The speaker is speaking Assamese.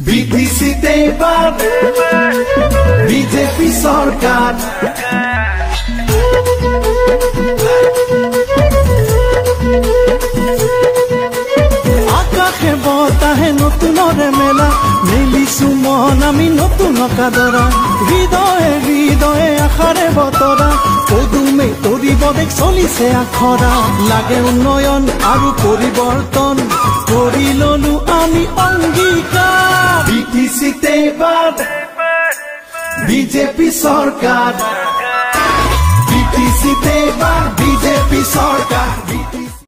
বিটিসিতে এবাৰ বিজেপি সৰকাৰ আকাশে বতাহে নতুনৰে মেলা মেলিছো মন আমি নতুন কাদৰা হৃদয়ে হৃদয়ে আশাৰে বতৰা পদুমে তৰিব দেখ চলিছে আখৰা লাগে উন্নয়ন আৰু পৰিৱৰ্তন কৰি ললো আমি অংগীকাৰ বিটিসিতে এবাৰ বিজেপি সৰকাৰ বিটিসিতে